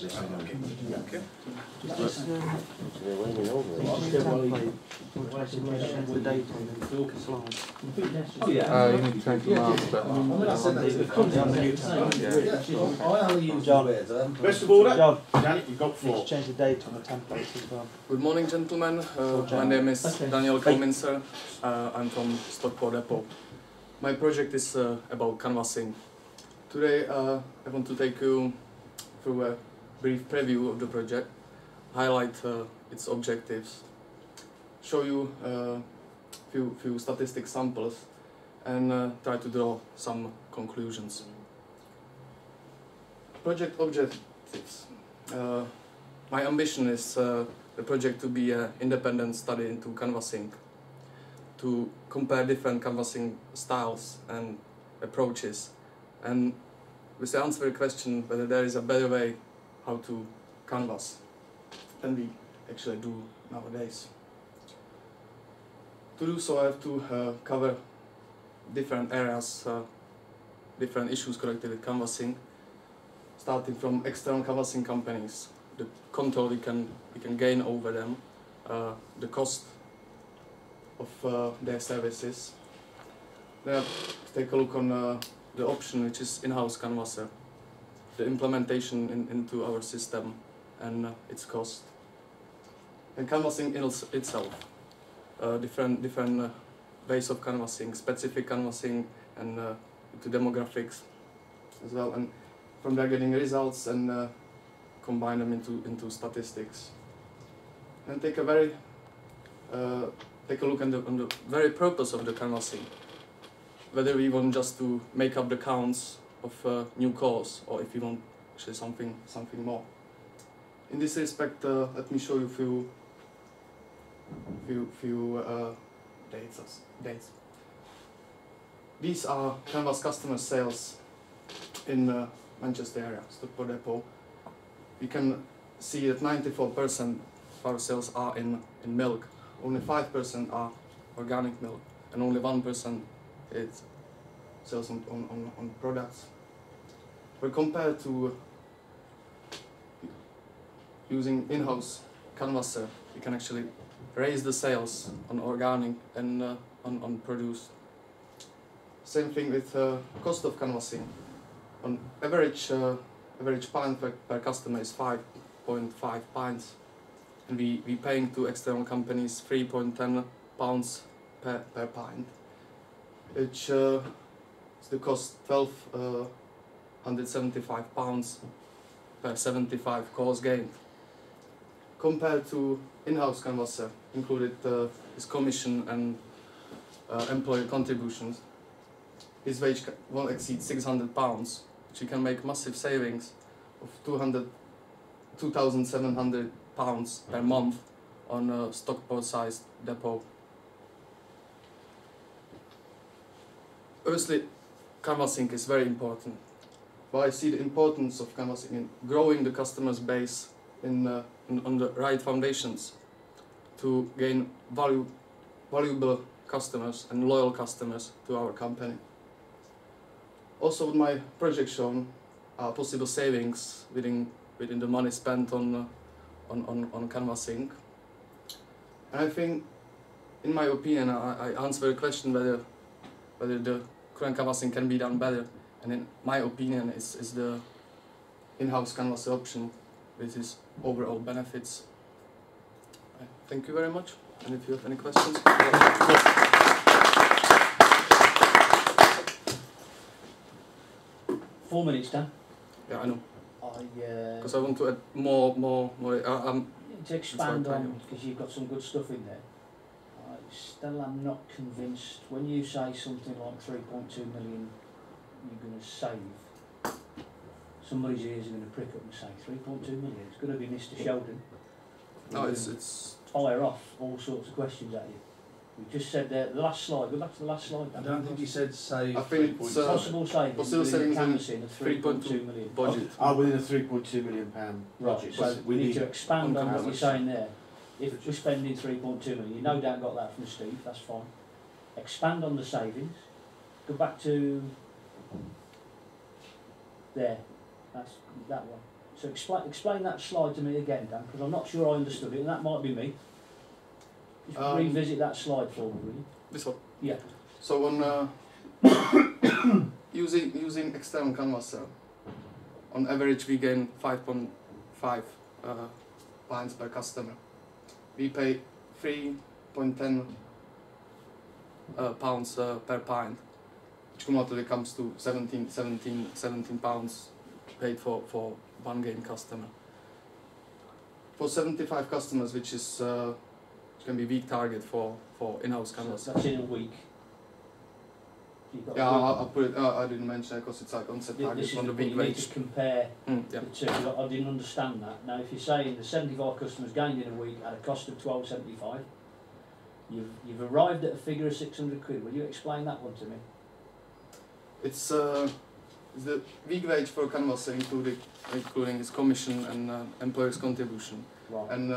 this anyway. Okay. Oh yeah. You need to change the master. I only use John. Best of order. John, Janet, you've got you floor. need to change the date on the template as well. Good morning, gentlemen. My name is Daniel Kalminser. I'm from Stockport Depot. My project is about canvassing. Today I want to take you through a brief preview of the project, highlight its objectives, show you a few statistic samples, and try to draw some conclusions. Project objectives. My ambition is the project to be an independent study into canvassing, to compare different canvassing styles and approaches, and with the answer the question whether there is a better way how to canvass than we actually do nowadays. To do so I have to cover different areas, different issues connected with canvassing, starting from external canvassing companies, the control we can gain over them, the cost of their services. Then take a look on the option which is in-house canvasser, the implementation into our system and its cost. And canvassing itself, different ways of canvassing, specific canvassing and to demographics as well, and from there getting results and combine them into statistics. And take a look on the very purpose of the canvassing, whether we want just to make up the counts of new calls or if we want actually something more. In this respect, let me show you few dates. These are canvas customer sales in Manchester area, Stockport Depot. We can see that 94% of our sales are in milk, only 5% are organic milk, and only 1% is sales on products. But compared to using in-house canvasser, we can actually raise the sales on organic and on produce. Same thing with cost of canvassing. On average pint per customer is 5.5 pints, and we paying to external companies £3.10 per pint, which is the cost £1,275 per 75 calls gained. Compared to in-house canvasser, included his commission and employer contributions, his wage won't exceed £600, which he can make massive savings of £2,700 per month on a Stockport-sized depot. Obviously, canvassing is very important, but I see the importance of canvassing in growing the customer's base on the right foundations to gain valuable customers and loyal customers to our company. Also, with my project shown are possible savings within the money spent on canvassing. And I think, in my opinion, I answer the question whether the current canvassing can be done better. And in my opinion, is the in-house canvasser option with its overall benefits. Thank you very much. And if you have any questions. 4 minutes, Dan. Yeah, I know. Because I want to add more. To expand on, because you've got some good stuff in there. Still, I'm not convinced. When you say something like 3.2 million, you're going to save. Somebody's ears are going to prick up and say 3.2 million. It's going to be Mr. Sheldon. No, it's fire off all sorts of questions at you. We just said there, the last slide. Go back to the last slide. I don't think you said save. I think it's possible savings. Possible savings canvassing of 3.2 million budget. Within a £3.2 million budget. So we need to expand on what you're saying there. If we're spending 3.2 million, you no doubt got that from Steve. That's fine. Expand on the savings. Go back to there. That's that one. So explain that slide to me again, Dan, because I'm not sure I understood it, and that might be me. Just revisit that slide for me, will you? This one? Yeah. So on using external canvasser, on average we gain 5.5 pints per customer. We pay 3.10 pounds per pint, which cumulatively comes to 17 pounds paid for one game customer. For 75 customers, which is which can be weak target for in-house canvas. So that's in a week. Yeah, I'll put it. I didn't mention it because it's like on set target This on the is week you need wage. to compare Yeah. the two. I didn't understand that. Now, if you're saying the 75 customers gained in a week at a cost of 12.75, you've arrived at a figure of 600 quid. Will you explain that one to me? It's the week wage for canvasser, including his commission and employer's contribution. Right. And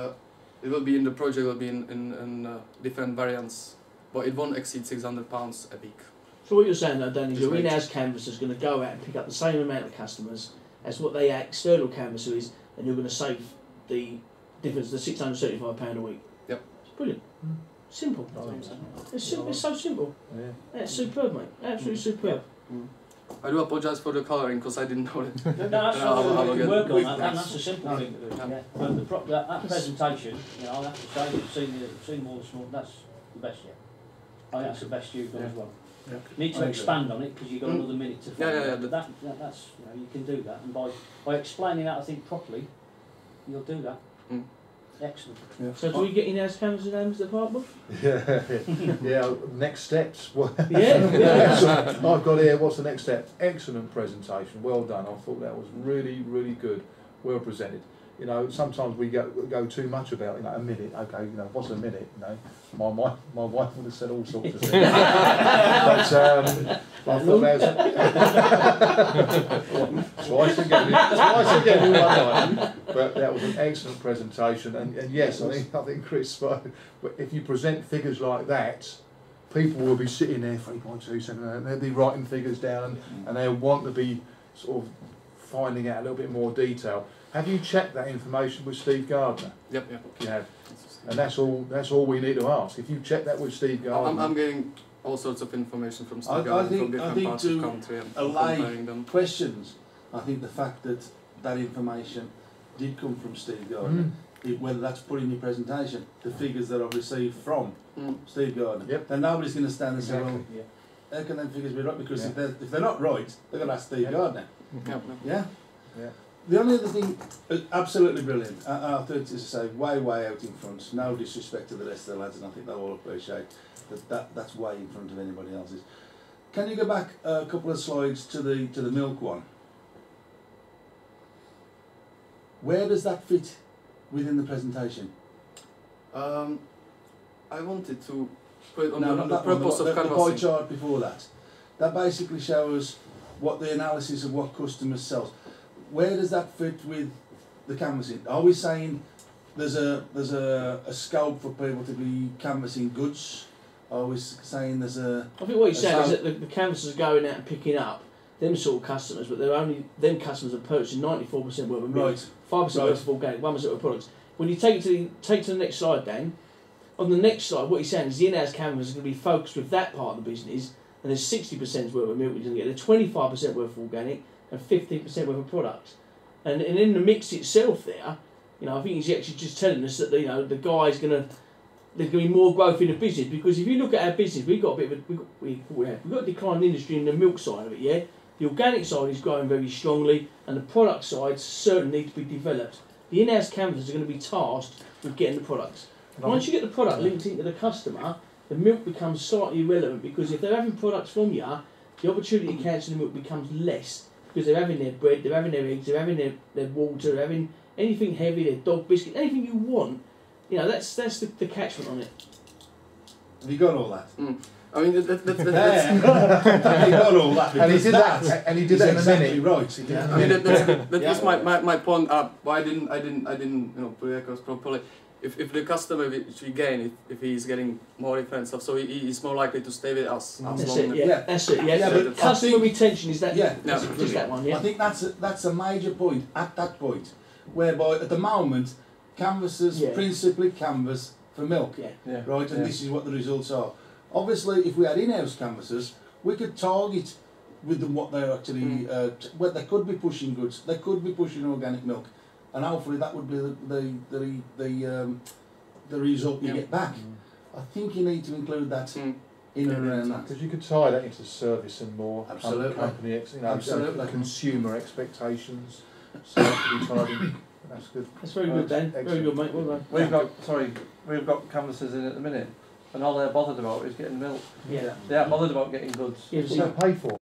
it will be in the project. Will be in different variants, but it won't exceed £600 a week. So what you're saying though, Dan, is your Just in-house canvasser is going to go out and pick up the same amount of customers as what the external canvasser is, and you're going to save the difference, the £675 a week. Yep. It's brilliant. Simple. It's so simple. Yeah. That's superb, mate. Absolutely superb. I do apologise for the colouring because I didn't know it. No, that's I'll not we can work on that. next. That's a simple thing to do. Yeah. But that presentation, you know, I have to say, you've seen all the small. That's the best yet. I think that's the best you've done as well. Yeah. Need to expand on it because you've got another minute to find Yeah. But that's you know, you can do that, and by explaining that, I think properly, you'll do that. Excellent. Yeah. So do we get in-house canvassers in Mr. Department? Yeah, next steps. Yeah. So I've got here, what's the next step? Excellent presentation, well done. I thought that was really, really good, well presented. You know, sometimes we go too much about, you know, a minute. Okay, you know, what's a minute? You know, my wife would have said all sorts of things. But I thought that was twice again in one night. But that was an excellent presentation, and yes, I think Chris spoke. But if you present figures like that, people will be sitting there 3.27, and they'll be writing figures down, and they'll want to be sort of finding out a little bit more detail. Have you checked that information with Steve Gardner? Yep. You have. And that's all we need to ask. If you check that with Steve Gardner, I'm getting all sorts of information from Steve I Gardner think- from different parts of the country and comparing them. questions. I think the fact that that information did come from Steve Gardner, whether that's put in your presentation, the figures that I've received from Steve Gardner, Yep. then nobody's going to stand and say, well, Yeah. how can them figures be right? Because Yeah. if they're not right, they're going to ask Steve Gardner. Yep. Yeah? Yeah. The only other thing, absolutely brilliant. I thought, as I say, way out in front. No disrespect to the rest of the lads, and I think they'll all appreciate that's way in front of anybody else's. Can you go back a couple of slides to the milk one? Where does that fit within the presentation? I wanted to put it on No, the not that purpose one, of the pie canvassing. chart before that. That basically shows what the analysis of what customers sell. Where does that fit with the canvassing? Are we saying there's a scope for people to be canvassing goods? Are we saying there's a... I think what he's saying is that the canvassers are going out and picking up them sort of customers, but them customers are purchasing 94% worth of milk, Right. 5% worth of organic, 1% of products. When you take it to the next slide, Dan, on the next slide, what he's saying is the in-house canvassers are going to be focused with that part of the business, and there's 60% worth of milk you're going to get, there's 25% worth of organic, and 15% worth of products. And in the mix itself there, you know, I think he's actually just telling us that, you know, the guy's there's going to be more growth in the business, because if you look at our business, we've got a bit of we've got a declining industry in the milk side of it, yeah? The organic side is growing very strongly, and the product side certainly needs to be developed. The in-house canvassers are going to be tasked with getting the products. Once you get the product linked into the customer, the milk becomes slightly irrelevant, because if they're having products from you, the opportunity to cancel the milk becomes less, because they're having their bread, they're having their eggs, they're having their water, they're having anything heavy, their dog biscuit, anything you want. You know, that's the catchment on it. Have you got all that? I mean, that's Have you got all that? and he Because did that, and he did that in a exactly minute. right. He did I mean, that. that's my point. Why I didn't you know put it across properly. if the customer which we gain, if he's getting more different stuff, so he's more likely to stay with us as That's long it, yeah. Yeah. That's it, yeah. Yeah, So but customer I think- retention is that, Yeah. that's Yeah. just that one, I yeah. think that's a major point at that point, whereby at the moment, canvassers Yeah. principally canvass for milk, Yeah. Yeah. right? And Yeah. this is what the results are. Obviously, if we had in-house canvassers, we could target with them what they're actually, well, they could be pushing goods, they could be pushing organic milk, and hopefully that would be the result you Yeah. get back. I think you need to include that in and around that. Because you could tie that into service and more Absolutely. company, Absolutely. consumer expectations. So that could be tied in. That's good. That's very good, Dan. Very Excellent. good, mate. Well done. We've got canvassers in at the minute, and all they're bothered about is getting milk. Yeah. They aren't bothered about getting goods. Yeah, What's that pay for?